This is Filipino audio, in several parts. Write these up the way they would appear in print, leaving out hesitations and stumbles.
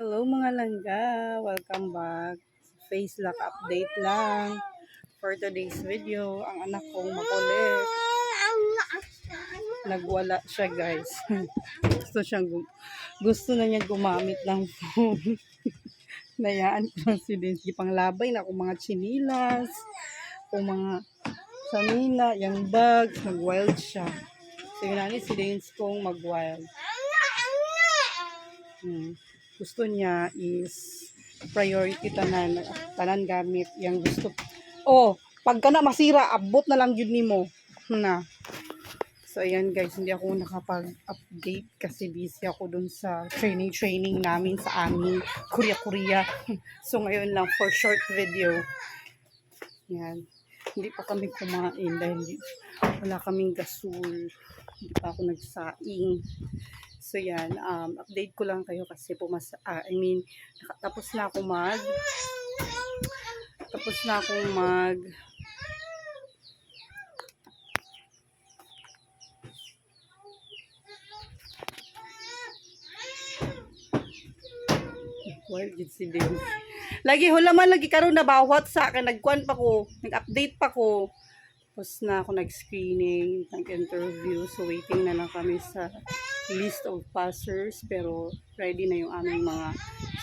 Hello mga langga, welcome back. Face lock update lang for today's video. Ang anak kong makulit, nagwala siya guys. Gusto na niya gumamit ng phone. Nayaan ko lang si Dinsky panglabay na kung mga chinilas, kung mga sanina, yung bags, nag-wild siya. So yun na si Dinsky kong mag-wild. Gusto niya is priority tanan gamit yang gusto. Pagka na masira abot na lang yun nimo na. So ayan guys, hindi ako nakapag-update kasi busy ako dun sa training namin sa aming Korea. So ngayon lang for short video. Yan. Hindi pa kami kumain dahil wala kaming gasol. Hindi pa ako nagsaing. So yan, update ko lang kayo kasi tapos na ako well, si Dave. Lagi hulaman lagi karon na bawat sa akin nag-update pa ko. Tapos na ako nag-screening, nag-interview. So waiting na lang kami sa list of passers pero ready na yung aming mga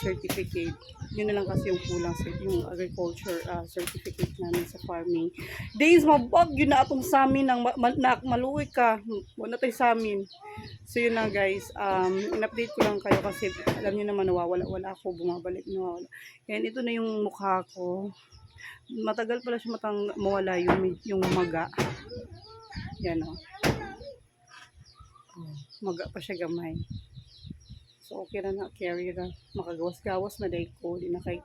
certificate. Yun na lang kasi yung kulang sa yung agriculture certificate namin sa farming. Days mabag yun na atong sa amin ng maluwi ka. Wala tayo sa amin. So yun na guys, in-update ko lang kayo kasi alam niyo naman wala ako, bumabalik nawawala. And ito na yung mukha ko. Matagal pala siya mawala yung maga. Yan o. Maga pa siya gamay. So okay na carry na. Makagawas-gawas na dahil ko. Di na kay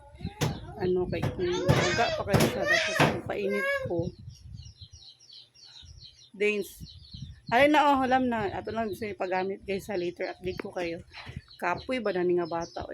maga pa kayo siya. Tapos painit ko. Dains. Alin na alam na. Ato lang sa paggamit guys sa later update ko kayo. Kapoy ba na nga bata